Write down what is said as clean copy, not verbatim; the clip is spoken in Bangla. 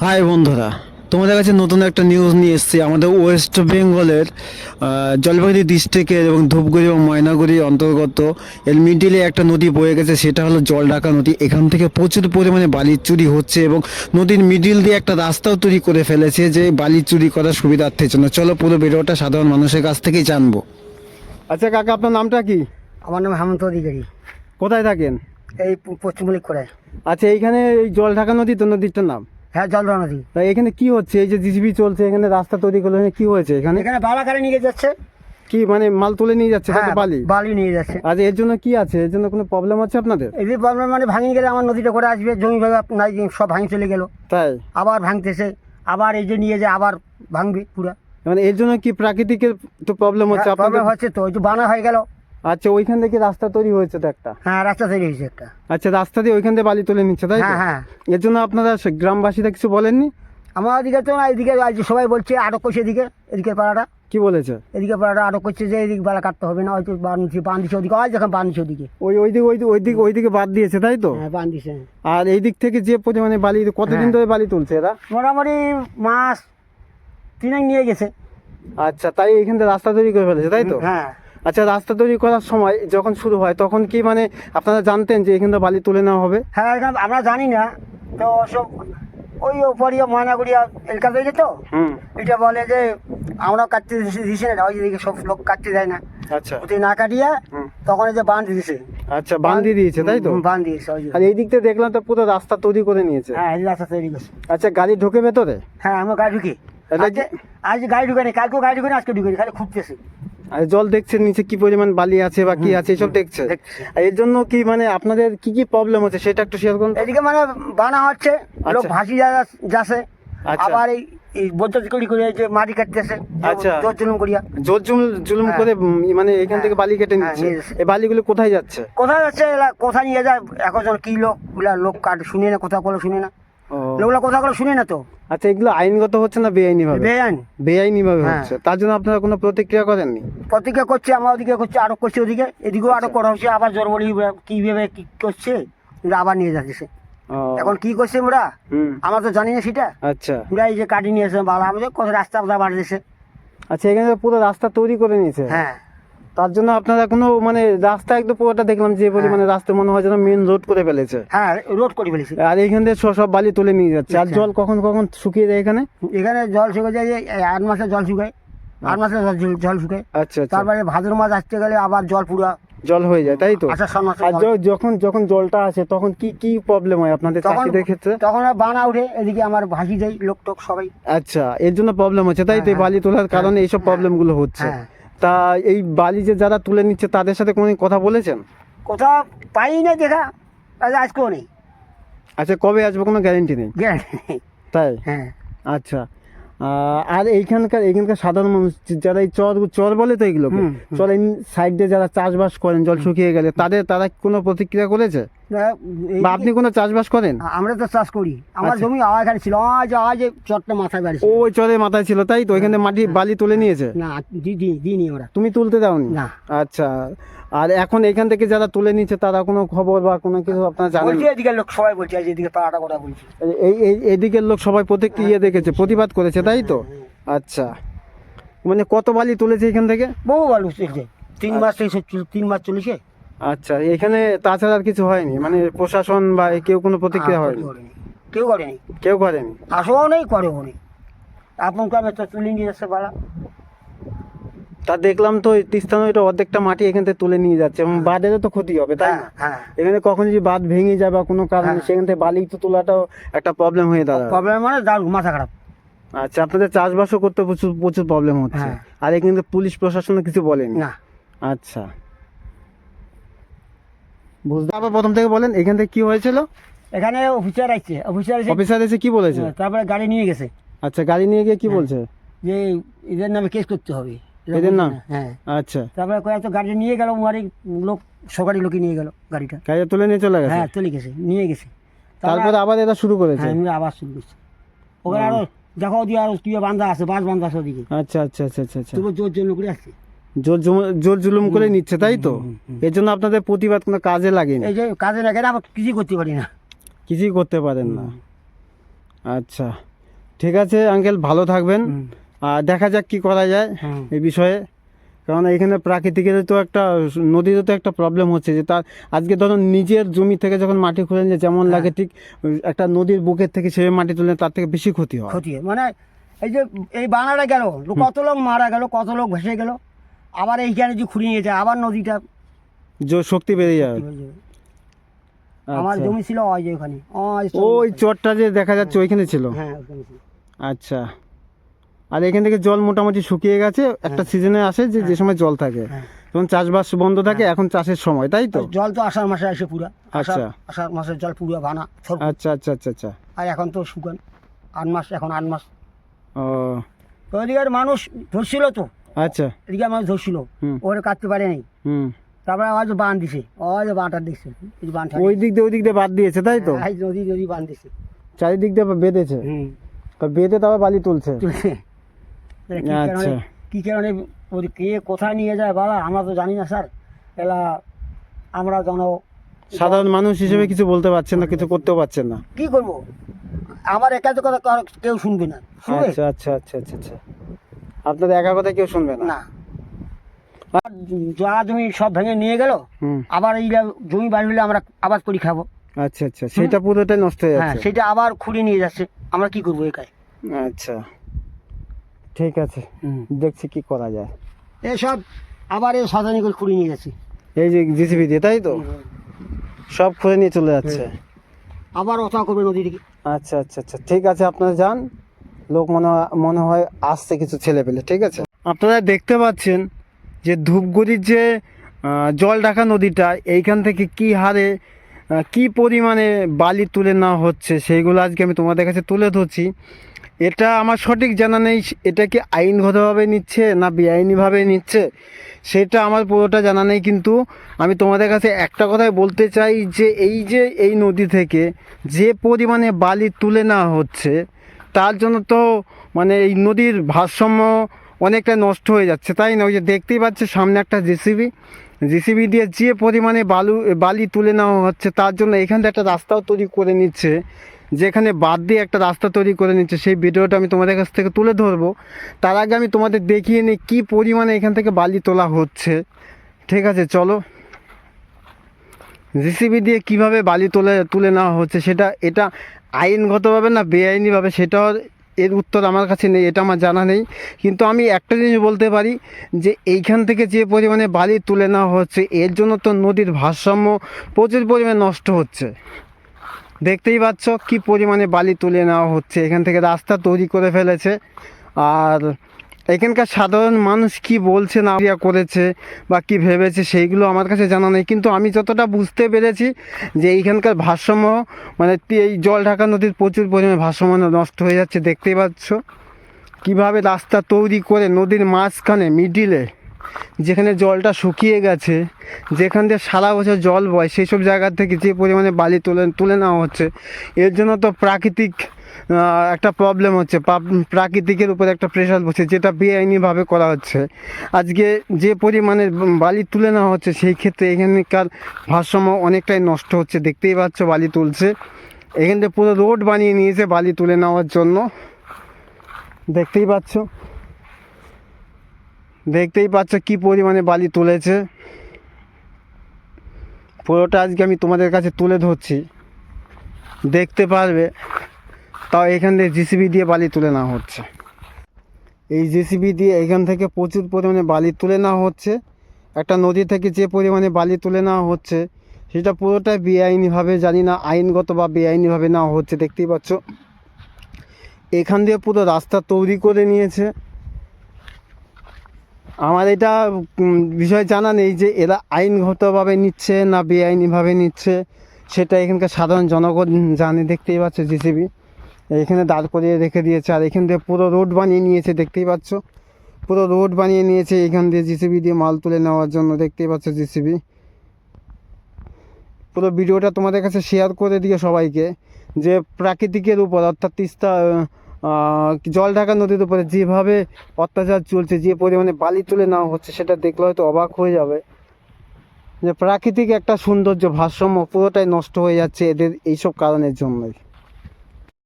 হাই বন্ধুরা, তোমাদের কাছে নতুন একটা নিউজ নিয়ে এসেছি। আমাদের ওয়েস্ট বেঙ্গলের জলপাইগুড়ি ডিস্ট্রিক্টের এবং ধূপগুড়ি এবং ময়নাগুড়ি অন্তর্গত এর মিডিলে একটা নদী বয়ে গেছে, সেটা হলো জলঢাকা নদী। এখান থেকে প্রচুর পরিমাণে বালির চুরি হচ্ছে এবং নদীর মিডিল দিয়ে একটা রাস্তাও তৈরি করে ফেলেছে যে বালি চুরি করার সুবিধার্থের জন্য। চলো পুরো ভিডিওটা সাধারণ মানুষের কাছ থেকেই জানবো। আচ্ছা কাকা, আপনার নামটা কি? আমার নাম হেমন্ত অধিকারী। কোথায় থাকেন? এই পশ্চিমবঙ্গ করে। আচ্ছা, এইখানে এই জলঢাকা নদী তো, নদীটার নাম? হ্যাঁ, জলঢাকা নদী। তা এখানে কি হচ্ছে? এই যে জিসিবি চলছে, এখানে রাস্তা তৈরি করলো, এখানে কি হয়েছে? এখানে এখানে বালাকারে নিয়ে যাচ্ছে। কি মানে মাল তুলে নিয়ে যাচ্ছে? হ্যাঁ, বালি বালি নিয়ে যাচ্ছে। আচ্ছা, এর জন্য কি আছে? এর জন্য কোনো প্রবলেম আছে আপনাদের? এই প্রবলেম মানে ভাঙিয়ে গেলে আমার নদীটা করে আসবে, জমি জায়গা নাই, সব ভাঙি চলে গেল, তাই আবার ভাঙতেছে, আবার এই যে নিয়ে যায় আবার ভাঙবে পুরা। মানে এর জন্য কি প্রাকৃতিকের তো প্রবলেম হচ্ছে আপনাদের? প্রবলেম হচ্ছে তো, ওই যে বানা হয়ে গেল। আচ্ছা, ওইখান থেকে রাস্তা তৈরি হয়েছে তো একটা? হ্যাঁ, রাস্তা তৈরি হয়েছে একটা। আচ্ছা, রাস্তা দিয়ে ওইখান থেকে বালি তুলে নিচ্ছে, তাই তো? হ্যাঁ হ্যাঁ। এর জন্য আপনারা গ্রামবাসীরা কিছু বলেননি? আমার ওদিকে তো না, এদিকে আজ সবাই বলছে আটক করছে, এদিকে পাড়াটা, কি বলেছে? এদিকে পাড়াটা আটক করছে যে এদিকে বালা কাটতে হবে না, হয়তো বান্ধিছে ওদিকে, আজ যখন বান্ধিছে ওদিকে। ওইদিকে বাদ দিয়েছে, তাই তো? হ্যাঁ, বান্ধিছে। আর এই দিক থেকে যে পরিমাণে বালি, কতদিন হ্যাঁ। ধরে বালি তুলছে এরা? মোটামুটি মাস 3 নিয়ে গেছে। আচ্ছা, তাই এখান থেকে রাস্তা তৈরি করে ফেলেছে, তাই তো? হ্যাঁ। আচ্ছা, রাস্তা তৈরি করার সময় যখন শুরু হয় তখন কি মানে আপনারা জানতেন যে এখান থেকে বালি তুলে নেওয়া হবে? হ্যাঁ, এখানে আমরা জানি না তো, সব ওই উপরিয়া ময়নাগুড়িয়া এলাকা থেকে তো হুম। এটা বলে যে আমরা কাটতে দিছি না, ওই দিকে সব লোক কাটতে দেয় না, আচ্ছা। ওতে না কাটিয়া হুম। তখন এই যে বাঁধ দিছে। আচ্ছা, বান্ধি দিয়েছে, তাই তো? বাঁধ দিয়েছে ওই যে। আর এই দিক থেকে দেখলাম তো পুরো রাস্তা তৈরি করে নিয়েছে। হ্যাঁ, এই রাস্তা তৈরি করছে। আচ্ছা, গাড়ি ঢোকে ভেতরে? হ্যাঁ, আমরা গাড়ি ঢুকি। এটা আজকে আজ গাড়ি ঢুকে নেই, কালকেও গাড়ি ঢুকে নেই, আজকে ঢুকে নেই, খালি খুঁজতেছে। আর জল দেখছেন নিচে কি পরিমাণ বালি আছে বা কি আছে, এসব দেখছে। দেখছে। আর এর জন্য কি মানে আপনাদের কি কি প্রবলেম হচ্ছে সেটা একটু শেয়ার করুন তো। এদিকে মানে বানা হচ্ছে, লোক আচ্ছা। ভাসি যাচ্ছে, আচ্ছা। আবার এই বজ্র করে এই যে মাটি কাটতেছে, আচ্ছা। জোর জুলুম করিয়া। জোর জুলুম হ্যাঁ। করে মানে এখান থেকে হ্যাঁ। বালি কেটে হ্যাঁ, নিচ্ছে। নিয়ে যাচ্ছে। এই বালিগুলো কোথায় যাচ্ছে? কোথায় যাচ্ছে এলা, কোথায় নিয়ে যায় এখন কি লোক লোক কাট শুনে না, কথা বলে শুনে না, ও, লোকগুলো কথাগুলো শুনে না তো। আচ্ছা, এগুলো আইনগত হচ্ছে না বেআইনি ভাবে? বেআইন। বেআইনি ভাবে হ্যাঁ। হচ্ছে, তার জন্য আপনারা কোনো প্রতিক্রিয়া করেননি? প্রতিজ্ঞা করছে, আমার ওদিকে করছে, আটক করছে ওদিকে, এদিকেও আটক করা হচ্ছে, আবার জোর বলি কিভাবে কি করছে, ওরা আবার নিয়ে যাচ্ছে। ও, এখন কি করছে ওরা, হুম। আমরা তো জানি না সেটা। আচ্ছা। ওরা এই যে কাটি নিয়ে এসে ভালো, আমাদের কত রাস্তা বাড়িয়েছে। আচ্ছা, এখানে পুরো রাস্তা তৈরি করে নিয়েছে? হ্যাঁ। তার জন্য আপনারা কোনো মানে রাস্তা একদম পুরোটা দেখলাম যে পরিমাণে রাস্তা মনে হয় যেন মেন রোড করে ফেলেছে। হ্যাঁ, রোড করে ফেলেছি। আর এইখান থেকে সব বালি তুলে নিয়ে যাচ্ছে। আর আচ্ছা। জল কখন কখন শুকিয়ে যায় এখানে? এখানে জল শুকে যায়, এই 8 মাসে জল শুকায়, 8 মাসে জল শুকায়। আচ্ছা আচ্ছা, তারপরে ভাদ্র মাস আসতে গেলে আবার জল পুরা জল হয়ে যায়, তাই তো? আষাঢ় মাসে আর জল। যখন যখন জলটা আসে তখন কি কি প্রবলেম হয় আপনাদের তখন চাষিদের ক্ষেত্রে? তখন আর বানা উঠে, এদিকে আমার ভাসি যায় লোক টোক সবাই। আচ্ছা, এর জন্য প্রবলেম হচ্ছে, তাই তো? এই হ্যাঁ, বালি তোলার কারণে এইসব হ্যাঁ, প্রবলেম গুলো হচ্ছে। হ্যাঁ। তা এই বালি যে যারা তুলে নিচ্ছে তাদের সাথে কোনো কথা বলেছেন? কোথাও পাই না দেখা, আজকেও নেই, আচ্ছা, কবে আসবে কোনো গ্যারেন্টি নেই, গ্যারান্টি নেই। তাই? হ্যাঁ। আচ্ছা। আর এইখানকার সাধারণ মানুষ যারা এই চর বলে তো এগুলোকে, হুম, চর সাইড দিয়ে যারা চাষবাস করেন জল শুকিয়ে গেলে, তারা কোনো প্রতিক্রিয়া করেছে? বা আপনি কোনো চাষবাস করেন? আমরা তো চাষ করি, আমার আচ্ছা। জমি এখানে ছিল, আজ চটটা মাথায় বাড়িছে। ওই চরের মাথায় ছিল, তাই তো? ওইখানে মাটি বালি তুলে নিয়েছে? না, দিইনি ওরা। তুমি তুলতে দাওনি? না। আচ্ছা। আর এখন এখান থেকে যারা তুলে নিচ্ছে তারা কোনো খবর বা কোনো কিছু আপনারা জানেন? বলছে এদিকে লোক সবাই বলছে, আজ এদিকে পাড়াটা কথা বলছে। এদিকের লোক সবাই প্রতিক্রিয়া দেখেছে, প্রতিবাদ করেছে, তাই তো? আচ্ছা, মানে কত বালি তুলেছে এখান থেকে? বহু ভালো চলছে, 3 মাস চলেছে। আচ্ছা, এখানে তাছাড়া আর কিছু হয়নি? মানে প্রশাসন বা কেউ কোনো প্রতিক্রিয়া হয়নি? কেউ করেনি, কেউ করেনি? আসেও নেই, করেও নেই। আপন কামে তো তুলে নিয়ে যাচ্ছে বালা। তা দেখলাম তো তিস্তা নদীটা অর্ধেকটা মাটি এখান থেকে তুলে নিয়ে যাচ্ছে এবং বাঁধেরও তো ক্ষতি হবে, তাই না? হ্যাঁ। এখানে কখন যদি বাঁধ ভেঙে যায় বা কোনো কারণে, হ্যাঁ। সেখান থেকে বালি তো তোলাটাও একটা প্রবলেম হয়ে দাঁড়ায়। প্রবলেম মানে দারুণ মাথা খারাপ। আচ্ছা, আপনাদের চাষবাসও করতে প্রচুর প্রচুর প্রবলেম হচ্ছে। হ্যাঁ। আর এখানে তো পুলিশ প্রশাসনও কিছু বলেনি? না। আচ্ছা, বুঝতে। আবার প্রথম থেকে বলেন এখান থেকে কি হয়েছিল? এখানে অফিসার এসে অফিসার এসে কি বলেছে? তারপরে গাড়ি নিয়ে গেছে, আচ্ছা, গাড়ি নিয়ে গিয়ে কি বলছে? যে এদের নামে কেস করতে হবে। এদের নাম? হ্যাঁ। আচ্ছা, তারপরে কয়েকটা গাড়ি নিয়ে গেল, মারি লোক, সরকারি লোকই নিয়ে গেল গাড়িটা। গাড়ি তুলে নিয়ে চলে গেছে? হ্যাঁ, চলে গেছে, নিয়ে গেছে। তারপরে আবার এরা শুরু করেছে? হ্যাঁ, আমি আবার শুরু করছি। ওখানে আরো দেখো, ওদিকে আরো কি বান্ধা আছে, বাস বান্ধা আছে ওদিকে, আচ্ছা আচ্ছা আচ্ছা আচ্ছা আচ্ছা, তবু জোর জন্য করে আসছে। জোর জুলুম করে নিচ্ছে, তাই তো? এর জন্য আপনাদের প্রতিবাদ কোনো কাজে লাগেনি? এই যে কাজে না গেলে আবার কিছুই করতে পারি না। কিছুই করতে পারেন না। আচ্ছা, ঠিক আছে আঙ্কেল, ভালো থাকবেন। আর দেখা যাক কি করা যায় হুম। এই বিষয়ে, কারণ এখানে প্রাকৃতিকের তো একটা নদীরও তো একটা প্রবলেম হচ্ছে যে তার আজকে ধরুন নিজের জমি থেকে যখন মাটি খুলে নিয়ে যেমন হ্যাঁ। লাগে, ঠিক একটা নদীর বুকের থেকে সেভাবে মাটি তুলে তার থেকে বেশি ক্ষতি হয়। ক্ষতি হয়। মানে এই যে এই বানাটা গেল, কত লোক মারা গেল, কত লোক ভেসে গেল, আবার এইখানে যে খুঁড়িয়ে নিয়ে যায়, আবার নদীটা শক্তি বেড়ে যায়। হয়ে যাবে। আমার আচ্ছা, জমি ছিল ওই যে ওখানে, ওই চরটা যে দেখা যাচ্ছে ওইখানে ছিল। হ্যাঁ ওখানে ছিল। আচ্ছা, আর এখান থেকে জল মোটামুটি শুকিয়ে গেছে, একটা সিজনে আসে যে যে সময় জল থাকে, তখন চাষবাস বন্ধ থাকে, এখন চাষের সময়, তাই তো? জল তো আষাঢ় মাসে আসে পুরা, আচ্ছা। আষাঢ় মাসের জল পুরো ভানা সরু। আচ্ছা আচ্ছা আচ্ছা আচ্ছা। আর এখন তো শুকান 8 মাস, এখন 8 মাস। ও তো ওইদিকের মানুষ ধরছিল তো, আচ্ছা। এদিকে মানুষ ধরছিল, হুম ওরে কাটতে পারেনি। হুম। তারপরে আবার বান দিছে, ওই যে বানটা দেখছে, এই যে বানটা ওই দিক দিয়ে বাদ দিয়েছে, তাই তো? নদী নদী বান দিছে। চারিদিক দিয়ে বেঁধেছে, তো বেঁধে তারপর বালি তুলছে। তুলছে। কি আচ্ছা। কারণে, কি কারণে ওই কে কোথায় নিয়ে যায় বাবা আমরা তো জানি না স্যার। এলা আমরা সাধারণ মানুষ হিসেবে কিছু বলতে পারছেন না, কিছু করতেও পারছেন না। কি করব, আমার একা তো কথা কেউ শুনবে না, শুনবে আচ্ছা আচ্ছা আচ্ছা আচ্ছা আচ্ছা, আপনাদের একা কথা কেউ শুনবে না। না। আর যারা জমি সব ভেঙে নিয়ে গেল, হুম। আবার এই জমি বাড়ি হলে আমরা আবাদ করে খাবো। আচ্ছা আচ্ছা, সেটা পুরোটাই নষ্ট হয়ে হ্যাঁ, যাচ্ছে। সেটা আবার খুঁড়ে নিয়ে যাচ্ছে, আমরা কি করবো একাই। আচ্ছা, ঠিক আছে, দেখছি কি করা যায়। এসব আবার এই সাজানি করে খুঁড়ে নিয়ে যাচ্ছে, এই যে জিসিবি দিয়ে, তাই তো? সব খুঁড়ে নিয়ে চলে যাচ্ছে। আবার ওঠা করবে নদী থেকে। আচ্ছা আচ্ছা আচ্ছা, ঠিক আছে, আপনারা যান, লোক মনে হয় আসছে কিছু ছেলে পেলে, ঠিক আছে। আপনারা দেখতে পাচ্ছেন যে ধূপগুড়ির যে জল ঢাকা নদীটা, এইখান থেকে কি হারে কি পরিমাণে বালি তুলে নেওয়া হচ্ছে সেইগুলো আজকে আমি তোমাদের কাছে তুলে ধরছি। এটা আমার সঠিক জানা নেই, এটা কি আইনগতভাবে নিচ্ছে না বেআইনিভাবে নিচ্ছে সেটা আমার পুরোটা জানা নেই, কিন্তু আমি তোমাদের কাছে একটা কথাই বলতে চাই যে এই নদী থেকে যে পরিমাণে বালি তুলে নেওয়া হচ্ছে তার জন্য তো মানে এই নদীর ভারসাম্য অনেকটা নষ্ট হয়ে যাচ্ছে, তাই না? ওই যে দেখতেই পাচ্ছে সামনে একটা জিসিবি দিয়ে যে পরিমাণে বালি তুলে নেওয়া হচ্ছে, তার জন্য এখান থেকে একটা রাস্তাও তৈরি করে নিচ্ছে, যেখানে বাদ দিয়ে একটা রাস্তা তৈরি করে নিচ্ছে। সেই ভিডিওটা আমি তোমাদের কাছ থেকে তুলে ধরবো। তার আগে আমি তোমাদের দেখিয়ে নিই কী পরিমাণে এখান থেকে বালি তোলা হচ্ছে, ঠিক আছে? চলো, জিসিবি দিয়ে কিভাবে বালি তুলে নেওয়া হচ্ছে এটা আইনগতভাবে না বেআইনিভাবে সেটাও এর উত্তর আমার কাছে নেই, এটা আমার জানা নেই। কিন্তু আমি একটা জিনিস বলতে পারি যে এইখান থেকে যে পরিমাণে বালি তুলে নেওয়া হচ্ছে এর জন্য তো নদীর ভারসাম্য প্রচুর পরিমাণে নষ্ট হচ্ছে। দেখতেই পাচ্ছ কি পরিমাণে বালি তুলে নেওয়া হচ্ছে, এখান থেকে রাস্তা তৈরি করে ফেলেছে। আর এখানকার সাধারণ মানুষ কি বলছে না করেছে বা কি ভেবেছে সেইগুলো আমার কাছে জানা নেই, কিন্তু আমি যতটা বুঝতে পেরেছি যে এইখানকার ভারসাম্য মানে এই জল ঢাকা নদীর প্রচুর পরিমাণে ভারসাম্য নষ্ট হয়ে যাচ্ছে। দেখতেই পাচ্ছ কিভাবে রাস্তা তৈরি করে নদীর মাঝখানে মিডিলে, যেখানে জলটা শুকিয়ে গেছে, যেখান দিয়ে সারা বছর জল বয়, সেই সব জায়গা থেকে যে পরিমাণে বালি তুলে নেওয়া হচ্ছে, এর জন্য তো প্রাকৃতিক একটা প্রবলেম হচ্ছে, প্রাকৃতিকের উপর একটা প্রেশার বসছে, যেটা বেআইনিভাবে করা হচ্ছে। আজকে যে পরিমাণে বালি তুলে নেওয়া হচ্ছে সেই ক্ষেত্রে এখানকার ভারসাম্য অনেকটাই নষ্ট হচ্ছে। দেখতেই পাচ্ছ বালি তুলছে, এখান থেকে পুরো রোড বানিয়ে নিয়েছে বালি তুলে নেওয়ার জন্য। দেখতেই পাচ্ছ কি পরিমাণে বালি তুলেছে, পুরোটা আজকে আমি তোমাদের কাছে তুলে ধরছি, দেখতে পারবে। তাও এখান থেকে জিসিবি দিয়ে বালি তুলে নেওয়া হচ্ছে, এই জিসিবি দিয়ে এখান থেকে প্রচুর পরিমাণে বালি তুলে নেওয়া হচ্ছে। একটা নদী থেকে যে পরিমাণে বালি তুলে নেওয়া হচ্ছে সেটা পুরোটাই বেআইনিভাবে, জানি না আইনগত বা বেআইনিভাবে নেওয়া হচ্ছে। দেখতেই পাচ্ছ এখান দিয়ে পুরো রাস্তা তৈরি করে নিয়েছে। আমার এটা বিষয় জানা নেই যে এরা আইনগতভাবে নিচ্ছে না বেআইনিভাবে নিচ্ছে, সেটা এখানকার সাধারণ জনগণ জানে। দেখতেই পাচ্ছ জিসিবি এখানে দাঁড় করিয়ে রেখে দিয়েছে, আর এখান দিয়ে পুরো রোড বানিয়ে নিয়েছে। দেখতেই পাচ্ছ পুরো রোড বানিয়ে নিয়েছে এখান দিয়ে জিসিবি দিয়ে মাল তুলে নেওয়ার জন্য। দেখতেই পাচ্ছ জিসিবি। পুরো ভিডিওটা তোমাদের কাছে শেয়ার করে দিয়ে সবাইকে, যে প্রাকৃতিকের উপর অর্থাৎ তিস্তা জল ঢাকা নদীর উপরে যেভাবে অত্যাচার চলছে, যে পরিমাণে বালি তুলে নেওয়া হচ্ছে, সেটা দেখলে হয়তো অবাক হয়ে যাবে যে প্রাকৃতিক একটা সৌন্দর্য ভারসাম্য পুরোটাই নষ্ট হয়ে যাচ্ছে এদের এইসব কারণের জন্যই।